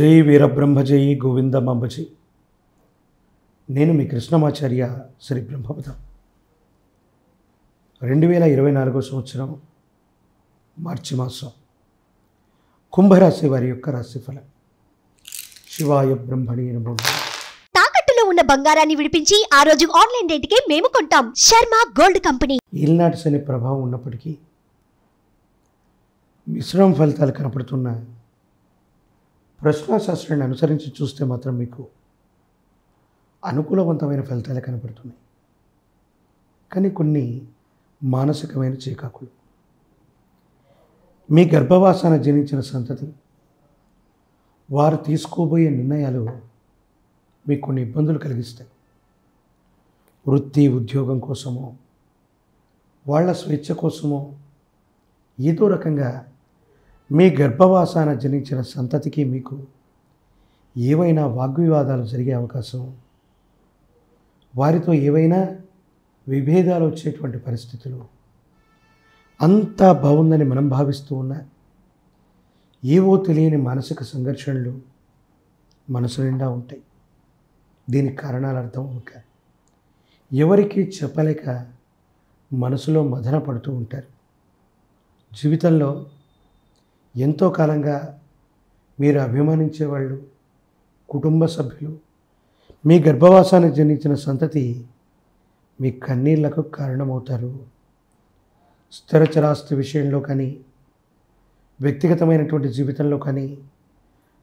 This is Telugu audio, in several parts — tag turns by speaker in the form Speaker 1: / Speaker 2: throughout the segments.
Speaker 1: జై వీరబ్రహ్మజై గోవిందమాంబజీ. నేను మీ కృష్ణమాచార్య శ్రీ బ్రహ్మపదం. 2024 సంవత్సరం మార్చి మాసం కుంభరాశి వారి యొక్క రాశిఫలం. శివాయ బ్రహ్మణే నమః.
Speaker 2: తాకట్టులో ఉన్న బంగారాన్ని విడిపించి ఆ రోజు ఆన్లైన్ రేటుకే మేము కొంటాం. Sharma gold company.
Speaker 1: ఈల్నాటి శని ప్రభావం ఉన్నప్పటికీ మిశ్రమ ఫలితాలు కనపడుతున్న ప్రశ్నాశాస్త్రాన్ని అనుసరించి చూస్తే మాత్రం మీకు అనుకూలవంతమైన ఫలితాలే కనపడుతున్నాయి. కానీ కొన్ని మానసికమైన చీకాకులు, మీ గర్భవాసాన జనించిన సంతతి వారు తీసుకోబోయే నిర్ణయాలు మీకు కొన్ని ఇబ్బందులు కలిగిస్తాయి. వృత్తి ఉద్యోగం కోసమో వాళ్ళ స్వేచ్ఛ కోసమో ఏదో రకంగా మీ గర్భవాసాన జనించిన సంతతికి మీకు ఏవైనా వాగ్వివాదాలు జరిగే అవకాశం, వారితో ఏవైనా విభేదాలు వచ్చేటువంటి పరిస్థితులు, అంతా బాగుందని మనం భావిస్తూ ఉన్నా ఏవో తెలియని మానసిక సంఘర్షణలు మనసు నిండా ఉంటాయి. దీనికి కారణాలు అర్థం అవ్వక ఎవరికీ చెప్పలేక మనసులో మదన పడుతూ ఉంటారు. జీవితంలో ఎంతో కాలంగా మీరు అభిమానించేవాళ్ళు, కుటుంబ సభ్యులు, మీ గర్భవాసానికి జనించిన సంతతి మీ కన్నీళ్లకు కారణమవుతారు. స్థిరచరాస్తి విషయంలో కానీ, వ్యక్తిగతమైనటువంటి జీవితంలో కానీ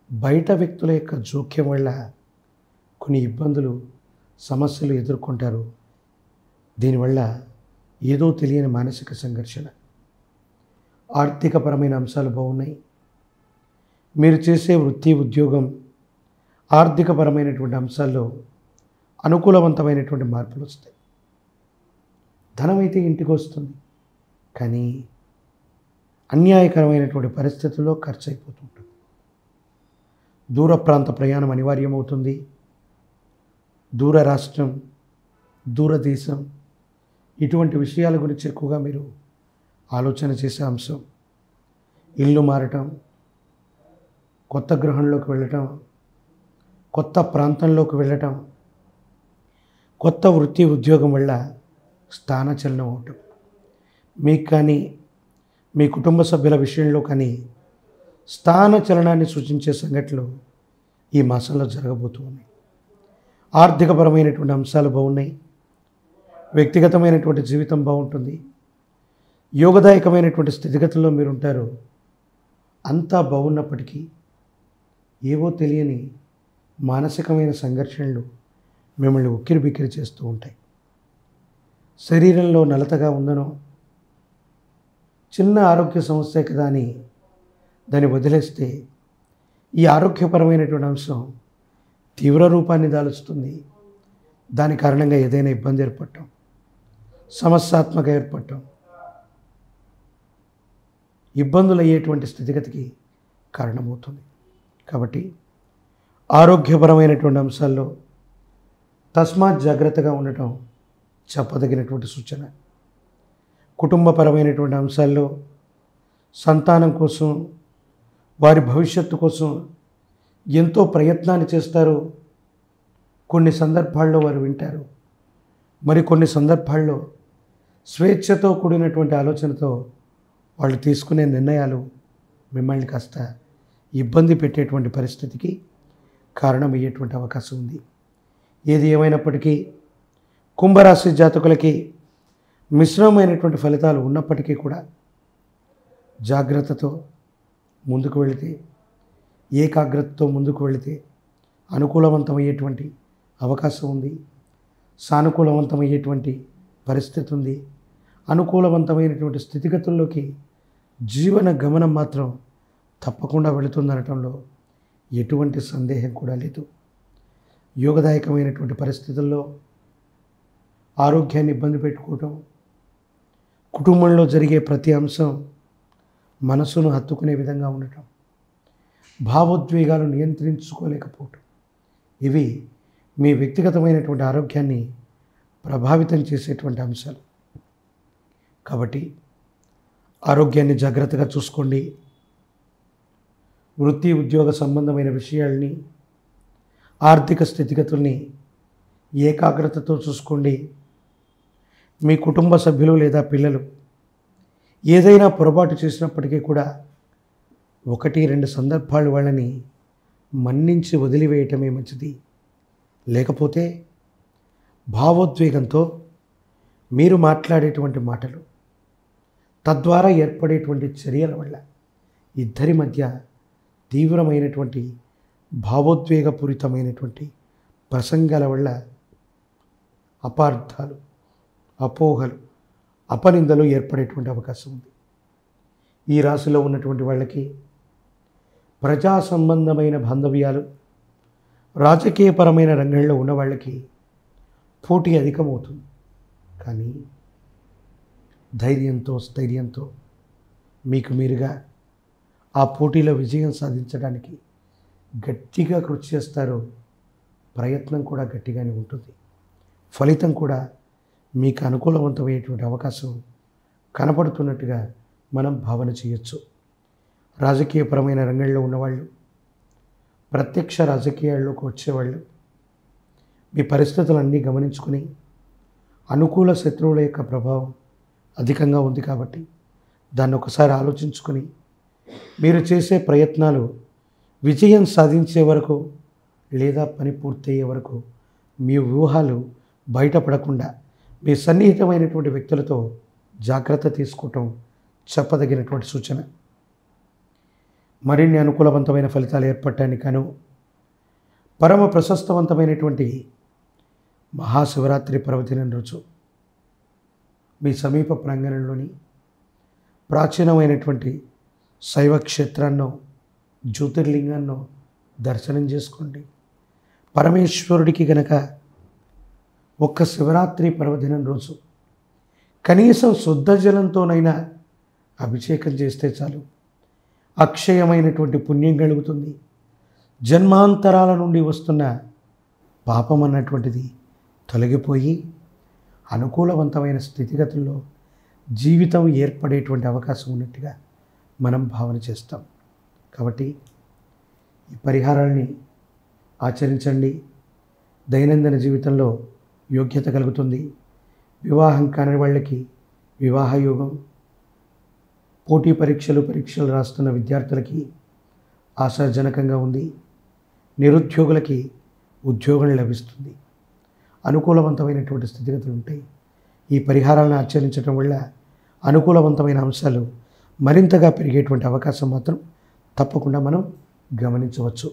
Speaker 1: బయట వ్యక్తుల యొక్క జోక్యం వల్ల కొన్ని ఇబ్బందులు, సమస్యలు ఎదుర్కొంటారు. దీనివల్ల ఏదో తెలియని మానసిక సంఘర్షణ. ఆర్థికపరమైన అంశాలు బాగున్నాయి. మీరు చేసే వృత్తి ఉద్యోగం ఆర్థికపరమైనటువంటి అంశాల్లో అనుకూలవంతమైనటువంటి మార్పులు వస్తాయి. ధనం అయితే ఇంటికి వస్తుంది, కానీ అన్యాయకరమైనటువంటి పరిస్థితుల్లో ఖర్చు అయిపోతుంటుంది. దూర ప్రాంత ప్రయాణం అనివార్యమవుతుంది. దూర రాష్ట్రం, దూరదేశం, ఇటువంటి విషయాల గురించి ఎక్కువగా మీరు ఆలోచన చేసే అంశం. ఇల్లు మారటం, కొత్త గృహంలోకి వెళ్ళటం, కొత్త ప్రాంతంలోకి వెళ్ళటం, కొత్త వృత్తి ఉద్యోగం వల్ల స్థానచలనం అవటం, మీకు కానీ మీ కుటుంబ సభ్యుల విషయంలో కానీ స్థానచలనాన్ని సూచించే సంఘటనలు ఈ మాసంలో జరగబోతూ ఉన్నాయి. ఆర్థికపరమైనటువంటి అంశాలు బాగున్నాయి. వ్యక్తిగతమైనటువంటి జీవితం బాగుంటుంది. యోగదాయకమైనటువంటి స్థితిగతుల్లో మీరు ఉంటారు. అంతా బాగున్నప్పటికీ ఏవో తెలియని మానసికమైన సంఘర్షణలు మిమ్మల్ని ఉక్కిరి బిక్కిరి చేస్తూ ఉంటాయి. శరీరంలో నలతగా ఉందనో, చిన్న ఆరోగ్య సమస్య కదా అని దాన్ని వదిలేస్తే ఈ ఆరోగ్యపరమైనటువంటి అంశం తీవ్ర రూపాన్ని దాలుస్తుంది. దాని కారణంగా ఏదైనా ఇబ్బంది ఏర్పడటం, సమస్యాత్మక ఏర్పడటం, ఇబ్బందులు అయ్యేటువంటి స్థితిగతికి కారణమవుతుంది. కాబట్టి ఆరోగ్యపరమైనటువంటి అంశాల్లో తస్మాత్ జాగ్రత్తగా ఉండటం చెప్పదగినటువంటి సూచన. కుటుంబపరమైనటువంటి అంశాల్లో సంతానం కోసం, వారి భవిష్యత్తు కోసం ఎంతో ప్రయత్నాన్ని చేస్తారు. కొన్ని సందర్భాల్లో వారు వింటారు, మరికొన్ని సందర్భాల్లో స్వేచ్ఛతో కూడినటువంటి ఆలోచనతో వాళ్ళు తీసుకునే నిర్ణయాలు మిమ్మల్ని కాస్త ఇబ్బంది పెట్టేటువంటి పరిస్థితికి కారణమయ్యేటువంటి అవకాశం ఉంది. ఏది ఏమైనప్పటికీ కుంభరాశి జాతకులకి మిశ్రమమైనటువంటి ఫలితాలు ఉన్నప్పటికీ కూడా జాగ్రత్తతో ముందుకు వెళితే, ఏకాగ్రతతో ముందుకు వెళితే అనుకూలవంతమయ్యేటువంటి అవకాశం ఉంది. సానుకూలవంతమయ్యేటువంటి పరిస్థితి ఉంది. అనుకూలవంతమైనటువంటి స్థితిగతుల్లోకి జీవన గమనం మాత్రం తప్పకుండా వెళుతుందనటంలో ఎటువంటి సందేహం కూడా లేదు. యోగదాయకమైనటువంటి పరిస్థితుల్లో ఆరోగ్యాన్ని ఇబ్బంది పెట్టుకోవటం, కుటుంబంలో జరిగే ప్రతి అంశం మనసును హత్తుకునే విధంగా ఉండటం, భావోద్వేగాలు నియంత్రించుకోలేకపోవటం, ఇవి మీ వ్యక్తిగతమైనటువంటి ఆరోగ్యాన్ని ప్రభావితం చేసేటువంటి అంశాలు. కాబట్టి ఆరోగ్యాన్ని జాగ్రత్తగా చూసుకోండి. వృత్తి ఉద్యోగ సంబంధమైన విషయాల్ని, ఆర్థిక స్థితిగతుల్ని ఏకాగ్రతతో చూసుకోండి. మీ కుటుంబ సభ్యులు లేదా పిల్లలు ఏదైనా పొరపాటు చేసినప్పటికీ కూడా 1-2 సందర్భాలు వాళ్ళని మన్నించి వదిలివేయటమే మంచిది. లేకపోతే భావోద్వేగంతో మీరు మాట్లాడేటువంటి మాటలు, తద్వారా ఏర్పడేటువంటి చర్యల వల్ల ఇద్దరి మధ్య తీవ్రమైనటువంటి భావోద్వేగపూరితమైనటువంటి ప్రసంగాల వల్ల అపార్థాలు, అపోహలు, అపనిందలు ఏర్పడేటువంటి అవకాశం ఉంది. ఈ రాశిలో ఉన్నటువంటి వాళ్ళకి ప్రజా సంబంధమైన బాంధవ్యాలు, రాజకీయపరమైన రంగంలో ఉన్న వాళ్ళకి పోటీ అధికమవుతుంది. కానీ ధైర్యంతో, స్థైర్యంతో మీకు మీరుగా ఆ పోటీలో విజయం సాధించడానికి గట్టిగా కృషి చేస్తారు. ప్రయత్నం కూడా గట్టిగానే ఉంటుంది. ఫలితం కూడా మీకు అనుకూలవంతమైనటువంటి అవకాశం కనపడుతున్నట్టుగా మనం భావన చేయొచ్చు. రాజకీయపరమైన రంగంలో ఉన్నవాళ్ళు, ప్రత్యక్ష రాజకీయాల్లోకి వచ్చేవాళ్ళు మీ పరిస్థితులన్నీ గమనించుకుని, అనుకూల శత్రువుల యొక్క ప్రభావం అధికంగా ఉంది కాబట్టి దాన్ని ఒకసారి ఆలోచించుకొని మీరు చేసే ప్రయత్నాలు విజయం సాధించే వరకు లేదా పని పూర్తయ్యే వరకు మీ వ్యూహాలు బయటపడకుండా మీ సన్నిహితమైనటువంటి వ్యక్తులతో జాగ్రత్త తీసుకోవటం చెప్పదగినటువంటి సూచన. మరిన్ని అనుకూలవంతమైన ఫలితాలు ఏర్పడటానికి గాను పరమ ప్రశస్తవంతమైనటువంటి మహాశివరాత్రి పర్వదినం రోజు మీ సమీప ప్రాంగణంలోని ప్రాచీనమైనటువంటి శైవ క్షేత్రాన్నో, జ్యోతిర్లింగాన్నో దర్శనం చేసుకోండి. పరమేశ్వరుడికి గనక ఒక్క శివరాత్రి పర్వదినం రోజు కనీసం శుద్ధ జలంతోనైనా అభిషేకం చేస్తే చాలు, అక్షయమైనటువంటి పుణ్యం కలుగుతుంది. జన్మాంతరాల నుండి వస్తున్న పాపం అన్నటువంటిది తొలగిపోయి అనుకూలవంతమైన స్థితిగతుల్లో జీవితం ఏర్పడేటువంటి అవకాశం ఉన్నట్టుగా మనం భావన చేస్తాం. కాబట్టి ఈ పరిహారాల్ని ఆచరించండి. దైనందిన జీవితంలో యోగ్యత కలుగుతుంది. వివాహం కాని వాళ్ళకి వివాహ యోగం, పోటీ పరీక్షలు రాస్తున్న విద్యార్థులకి ఆశాజనకంగా ఉంది. నిరుద్యోగులకి ఉద్యోగం లభిస్తుంది. అనుకూలవంతమైనటువంటి స్థితిగతులు ఉంటాయి. ఈ పరిహారాలను ఆచరించడం వల్ల అనుకూలవంతమైన అంశాలు మరింతగా పెరిగేటువంటి అవకాశం మాత్రం తప్పకుండా మనం గమనించవచ్చు.